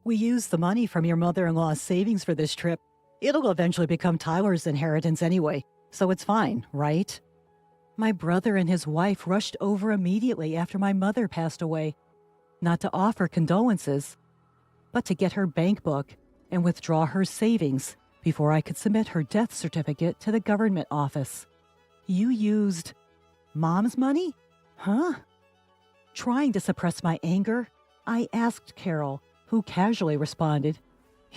We used the money from your mother-in-law's savings for this trip. It'll eventually become Tyler's inheritance anyway, so it's fine, right? My brother and his wife rushed over immediately after my mother passed away, not to offer condolences, but to get her bank book and withdraw her savings before I could submit her death certificate to the government office. You used Mom's money? Huh? Trying to suppress my anger, I asked Carol, who casually responded,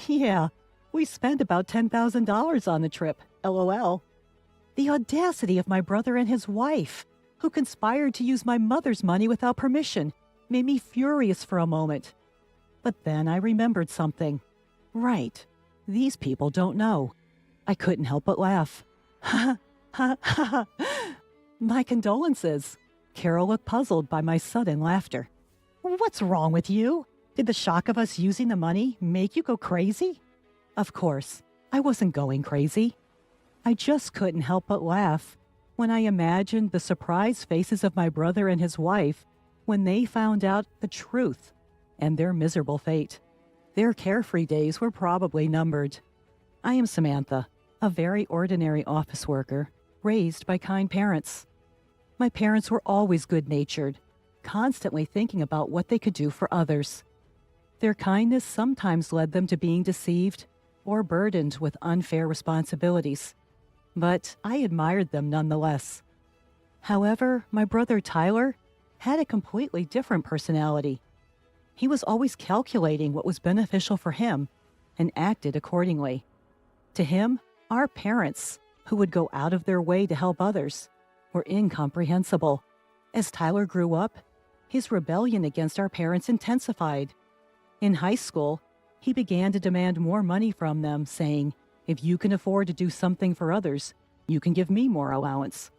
"Yeah, we spent about $10,000 on the trip, LOL. The audacity of my brother and his wife, who conspired to use my mother's money without permission, made me furious for a moment. But then I remembered something. Right, these people don't know. I couldn't help but laugh. Ha ha ha. My condolences. Carol looked puzzled by my sudden laughter. What's wrong with you? Did the shock of us using the money make you go crazy? Of course, I wasn't going crazy. I just couldn't help but laugh when I imagined the surprised faces of my brother and his wife when they found out the truth and their miserable fate. Their carefree days were probably numbered. I am Samantha, a very ordinary office worker, raised by kind parents. My parents were always good-natured, constantly thinking about what they could do for others. Their kindness sometimes led them to being deceived or burdened with unfair responsibilities, but I admired them nonetheless. However, my brother Tyler had a completely different personality. He was always calculating what was beneficial for him and acted accordingly. To him, our parents, who would go out of their way to help others, were incomprehensible. As Tyler grew up, his rebellion against our parents intensified. In high school, he began to demand more money from them, saying, "If you can afford to do something for others, you can give me more allowance."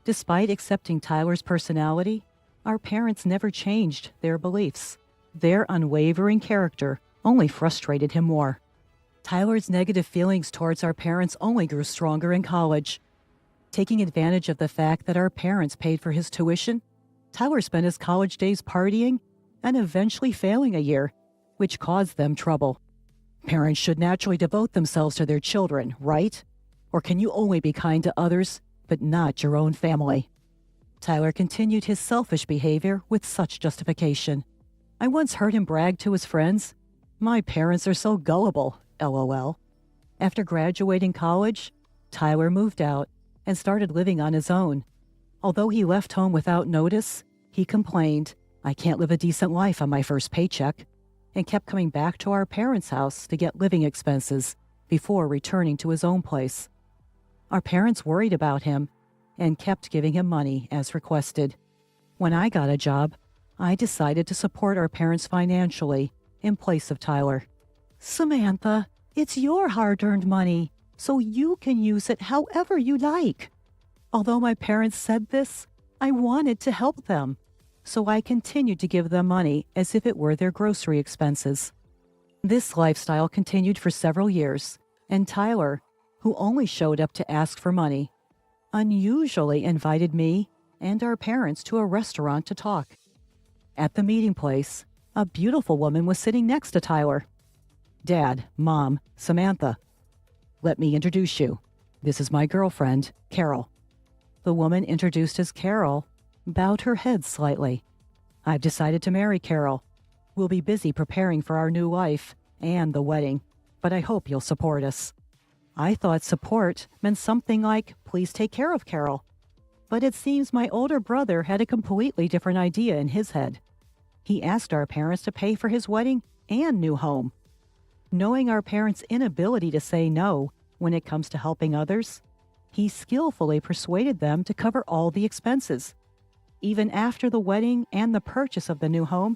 Despite accepting Tyler's personality, our parents never changed their beliefs. Their unwavering character only frustrated him more. Tyler's negative feelings towards our parents only grew stronger in college. Taking advantage of the fact that our parents paid for his tuition, Tyler spent his college days partying and eventually failing a year, which caused them trouble. Parents should naturally devote themselves to their children, right? Or can you only be kind to others, but not your own family? Tyler continued his selfish behavior with such justification. I once heard him brag to his friends, "My parents are so gullible, LOL." After graduating college, Tyler moved out and started living on his own. Although he left home without notice, he complained, "I can't live a decent life on my first paycheck," and kept coming back to our parents' house to get living expenses before returning to his own place. Our parents worried about him and kept giving him money as requested. When I got a job, I decided to support our parents financially in place of Tyler. Samantha, it's your hard-earned money, so you can use it however you like. Although my parents said this, I wanted to help them, so I continued to give them money as if it were their grocery expenses. This lifestyle continued for several years, and Tyler, who only showed up to ask for money, unusually invited me and our parents to a restaurant to talk. At the meeting place, a beautiful woman was sitting next to Tyler. "Dad, Mom, Samantha. Let me introduce you. This is my girlfriend, Carol." The woman introduced as Carol bowed her head slightly. "I've decided to marry Carol. We'll be busy preparing for our new life and the wedding, but I hope you'll support us." I thought support meant something like, "Please take care of Carol." But it seems my older brother had a completely different idea in his head. He asked our parents to pay for his wedding and new home. Knowing our parents' inability to say no when it comes to helping others, he skillfully persuaded them to cover all the expenses. Even after the wedding and the purchase of the new home,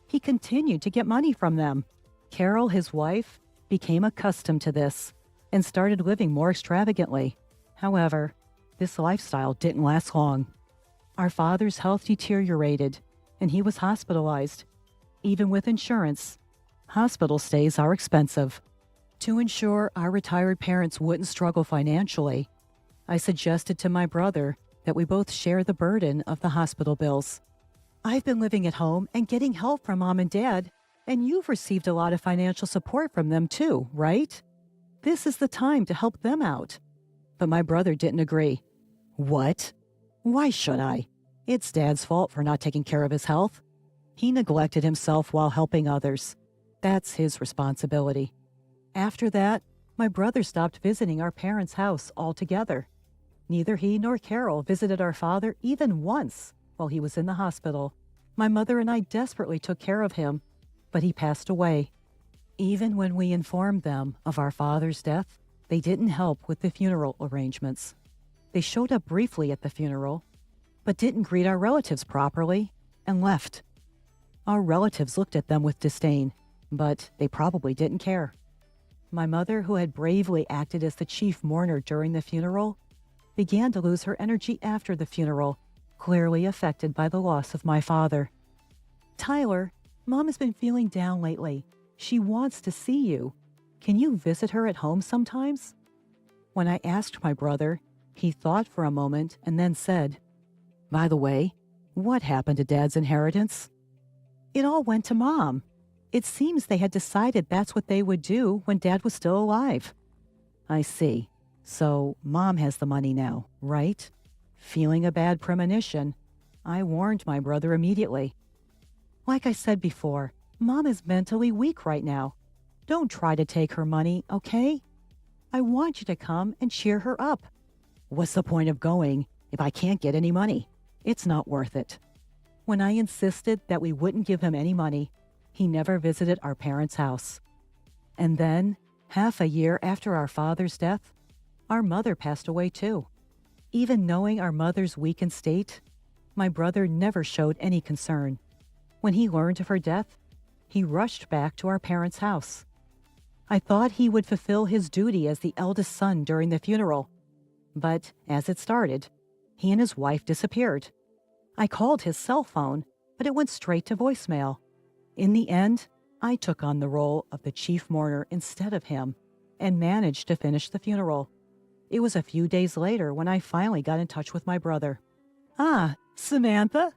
he continued to get money from them. Carol, his wife, became accustomed to this and started living more extravagantly. However, this lifestyle didn't last long. Our father's health deteriorated, and he was hospitalized. Even with insurance, hospital stays are expensive. To ensure our retired parents wouldn't struggle financially, I suggested to my brother that we both share the burden of the hospital bills. "I've been living at home and getting help from Mom and Dad, And you've received a lot of financial support from them too, right? This is the time to help them out. But my brother didn't agree. What? Why should I? It's Dad's fault for not taking care of his health. He neglected himself while helping others. That's his responsibility. After that, my brother stopped visiting our parents' house altogether. Neither he nor Carol visited our father even once while he was in the hospital. My mother and I desperately took care of him, but he passed away. Even when we informed them of our father's death, they didn't help with the funeral arrangements. They showed up briefly at the funeral, but didn't greet our relatives properly and left. Our relatives looked at them with disdain, but they probably didn't care. My mother, who had bravely acted as the chief mourner during the funeral, began to lose her energy after the funeral, clearly affected by the loss of my father. Tyler, Mom has been feeling down lately. She wants to see you. Can you visit her at home sometimes? When I asked my brother, he thought for a moment and then said, "By the way, what happened to Dad's inheritance?" "It all went to Mom. It seems they had decided that's what they would do when Dad was still alive." "I see. So Mom has the money now, right?" Feeling a bad premonition, I warned my brother immediately. "Like I said before, Mom is mentally weak right now. Don't try to take her money, okay? I want you to come and cheer her up." "What's the point of going if I can't get any money? It's not worth it." When I insisted that we wouldn't give him any money, he never visited our parents' house. And then, half a year after our father's death, our mother passed away too. Even knowing our mother's weakened state, my brother never showed any concern. When he learned of her death, he rushed back to our parents' house. I thought he would fulfill his duty as the eldest son during the funeral. But as it started, he and his wife disappeared. I called his cell phone, but it went straight to voicemail. In the end, I took on the role of the chief mourner instead of him and managed to finish the funeral. It was a few days later when I finally got in touch with my brother. "Ah, Samantha?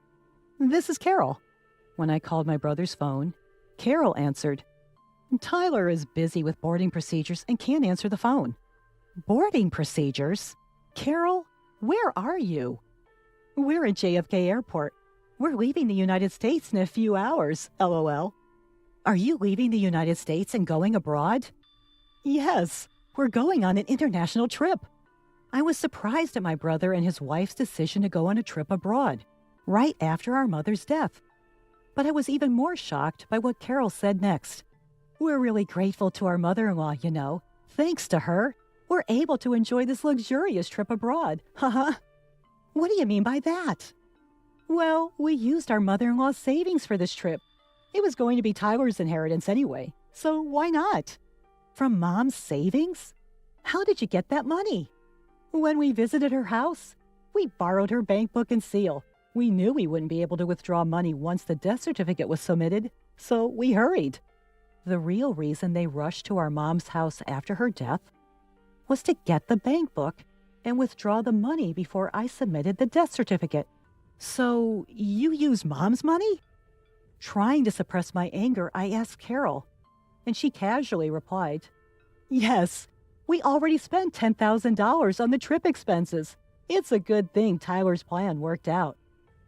This is Carol." When I called my brother's phone, Carol answered. "Tyler is busy with boarding procedures and can't answer the phone." "Boarding procedures? Carol, where are you?" "We're at JFK Airport. We're leaving the United States in a few hours, LOL. "Are you leaving the United States and going abroad?" "Yes, we're going on an international trip." I was surprised at my brother and his wife's decision to go on a trip abroad, right after our mother's death. But I was even more shocked by what Carol said next. "We're really grateful to our mother-in-law, you know. Thanks to her, we're able to enjoy this luxurious trip abroad. Haha." "What do you mean by that?" "Well, we used our mother-in-law's savings for this trip. It was going to be Tyler's inheritance anyway, so why not?" "From Mom's savings? How did you get that money?" "When we visited her house, we borrowed her bank book and seal. We knew we wouldn't be able to withdraw money once the death certificate was submitted, so we hurried." The real reason they rushed to our mom's house after her death was to get the bank book and withdraw the money before I submitted the death certificate. "So you used Mom's money?" Trying to suppress my anger, I asked Carol, and she casually replied, "Yes, we already spent $10,000 on the trip expenses. It's a good thing Tyler's plan worked out."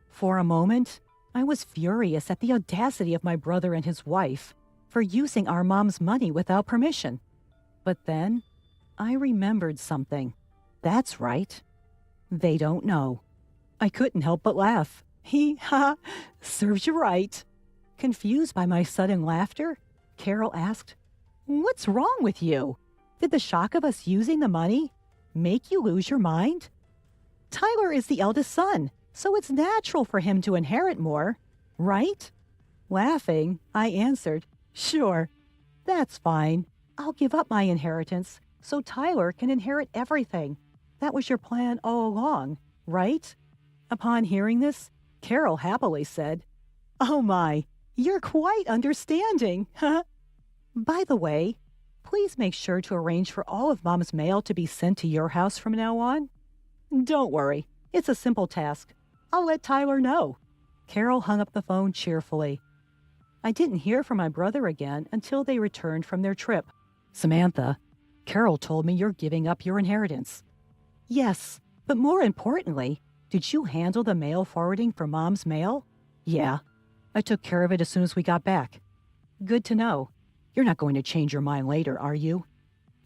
For a moment, I was furious at the audacity of my brother and his wife for using our mom's money without permission. But then I remembered something. That's right. They don't know. I couldn't help but laugh. Serves you right." Confused by my sudden laughter, Carol asked, "What's wrong with you? Did the shock of us using the money make you lose your mind? Tyler is the eldest son, so it's natural for him to inherit more, right?" Laughing, I answered, "Sure, that's fine. I'll give up my inheritance so Tyler can inherit everything. That was your plan all along, right?" Upon hearing this, Carol happily said, "Oh my, you're quite understanding." By the way, please make sure to arrange for all of Mom's mail to be sent to your house from now on. "Don't worry, it's a simple task. I'll let Tyler know." Carol hung up the phone cheerfully. I didn't hear from my brother again until they returned from their trip. Samantha, Carol told me you're giving up your inheritance. Yes, but more importantly, did you handle the mail forwarding for Mom's mail? Yeah, I took care of it as soon as we got back. Good to know. You're not going to change your mind later, are you?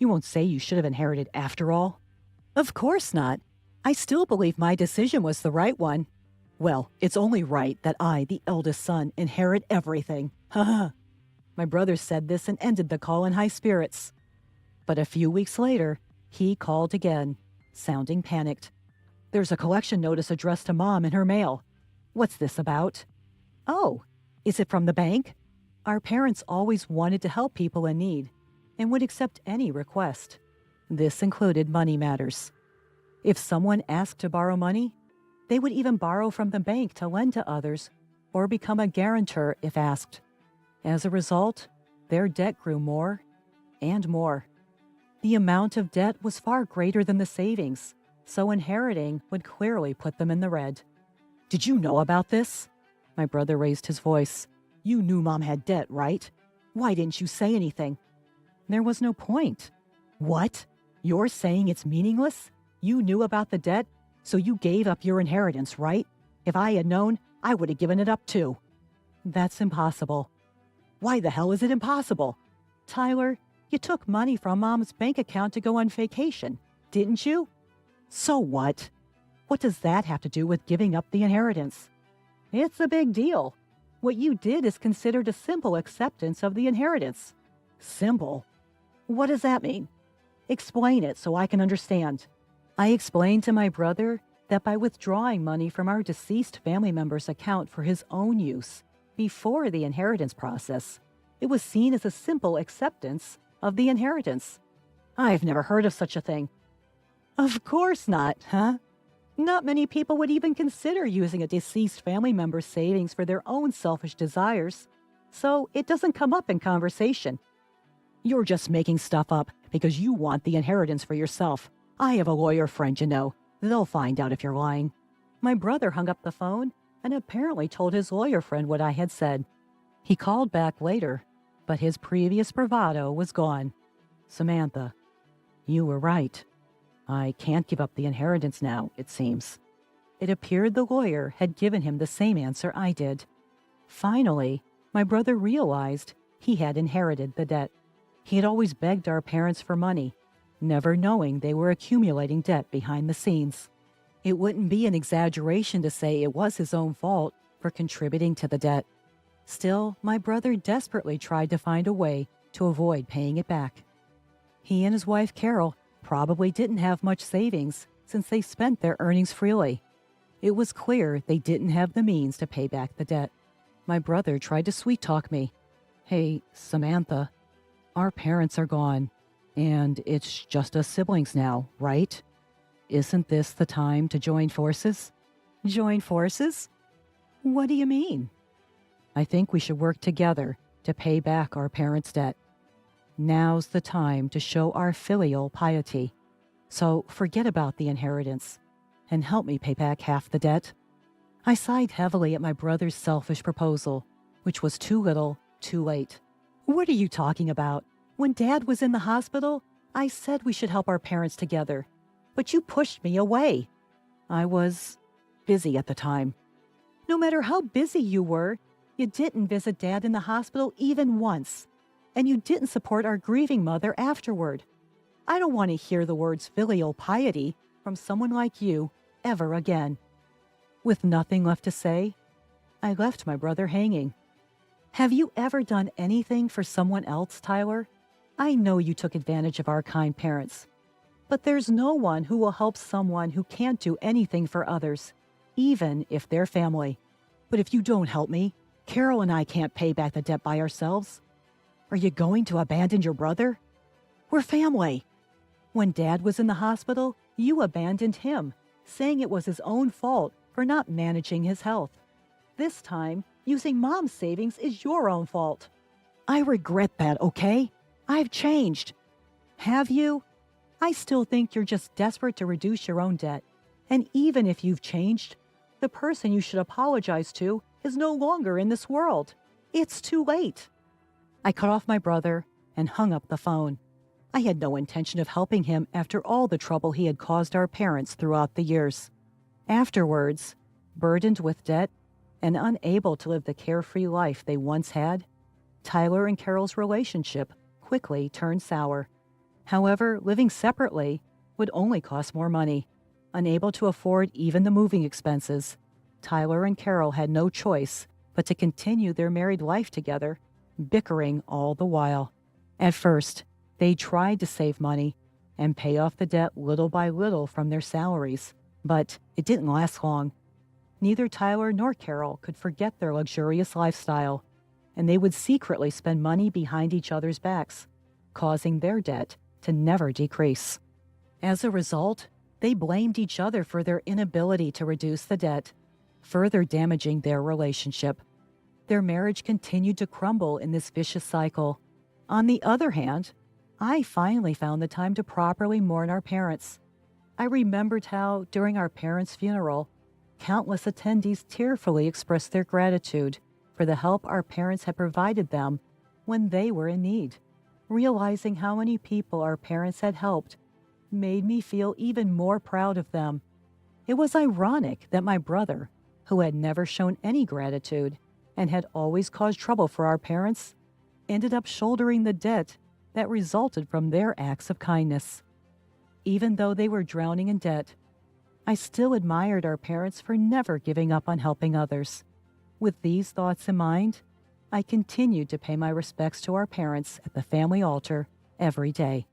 You won't say you should have inherited after all? Of course not. I still believe my decision was the right one. Well, it's only right that I, the eldest son, inherit everything. Haha. My brother said this and ended the call in high spirits. But a few weeks later, he called again, sounding panicked. There's a collection notice addressed to Mom in her mail. What's this about? Oh, is it from the bank? Our parents always wanted to help people in need and would accept any request. This included money matters. If someone asked to borrow money, they would even borrow from the bank to lend to others or become a guarantor if asked. As a result, their debt grew more and more. The amount of debt was far greater than the savings, so inheriting would clearly put them in the red. Did you know about this? My brother raised his voice. You knew Mom had debt, right? Why didn't you say anything? There was no point. What? You're saying it's meaningless? You knew about the debt, so you gave up your inheritance, right? If I had known, I would have given it up too. That's impossible. Why the hell is it impossible? Tyler, you took money from Mom's bank account to go on vacation, didn't you? So what? What does that have to do with giving up the inheritance? It's a big deal. What you did is considered a simple acceptance of the inheritance. Simple? What does that mean? Explain it so I can understand. I explained to my brother that by withdrawing money from our deceased family member's account for his own use before the inheritance process, it was seen as a simple acceptance of the inheritance. I've never heard of such a thing. Of course not, huh? Not many people would even consider using a deceased family member's savings for their own selfish desires, so it doesn't come up in conversation. You're just making stuff up because you want the inheritance for yourself. I have a lawyer friend, you know. They'll find out if you're lying. My brother hung up the phone and apparently told his lawyer friend what I had said. He called back later, but his previous bravado was gone. Samantha, you were right. I can't give up the inheritance now, it seems. It appeared the lawyer had given him the same answer I did. Finally, my brother realized he had inherited the debt. He had always begged our parents for money, never knowing they were accumulating debt behind the scenes. It wouldn't be an exaggeration to say it was his own fault for contributing to the debt. Still, my brother desperately tried to find a way to avoid paying it back. He and his wife, Carol, probably didn't have much savings since they spent their earnings freely. It was clear they didn't have the means to pay back the debt. My brother tried to sweet-talk me. Hey, Samantha, our parents are gone, and it's just us siblings now, right? Isn't this the time to join forces? Join forces? What do you mean? I think we should work together to pay back our parents' debt. Now's the time to show our filial piety. So forget about the inheritance and help me pay back half the debt. I sighed heavily at my brother's selfish proposal, which was too little, too late. What are you talking about? When Dad was in the hospital, I said we should help our parents together, but you pushed me away. I was busy at the time. No matter how busy you were, you didn't visit Dad in the hospital even once, and you didn't support our grieving mother afterward. I don't want to hear the words filial piety from someone like you ever again. With nothing left to say, I left my brother hanging. Have you ever done anything for someone else, Tyler? I know you took advantage of our kind parents, but there's no one who will help someone who can't do anything for others, even if they're family. But if you don't help me, Carol and I can't pay back the debt by ourselves. Are you going to abandon your brother? We're family. When Dad was in the hospital, you abandoned him, saying it was his own fault for not managing his health. This time, using Mom's savings is your own fault. I regret that, okay? I've changed. Have you? I still think you're just desperate to reduce your own debt. And even if you've changed, the person you should apologize to is no longer in this world. It's too late. I cut off my brother and hung up the phone. I had no intention of helping him after all the trouble he had caused our parents throughout the years. Afterwards, burdened with debt and unable to live the carefree life they once had, Tyler and Carol's relationship quickly turned sour. However, living separately would only cost more money. Unable to afford even the moving expenses, Tyler and Carol had no choice but to continue their married life together, bickering all the while. At first, they tried to save money and pay off the debt little by little from their salaries, but it didn't last long. Neither Tyler nor Carol could forget their luxurious lifestyle, and they would secretly spend money behind each other's backs, causing their debt to never decrease. As a result, they blamed each other for their inability to reduce the debt, further damaging their relationship. Their marriage continued to crumble in this vicious cycle. On the other hand, I finally found the time to properly mourn our parents. I remembered how, during our parents' funeral, countless attendees tearfully expressed their gratitude for the help our parents had provided them when they were in need. Realizing how many people our parents had helped made me feel even more proud of them. It was ironic that my brother, who had never shown any gratitude and had always caused trouble for our parents, ended up shouldering the debt that resulted from their acts of kindness. Even though they were drowning in debt, I still admired our parents for never giving up on helping others. With these thoughts in mind, I continued to pay my respects to our parents at the family altar every day.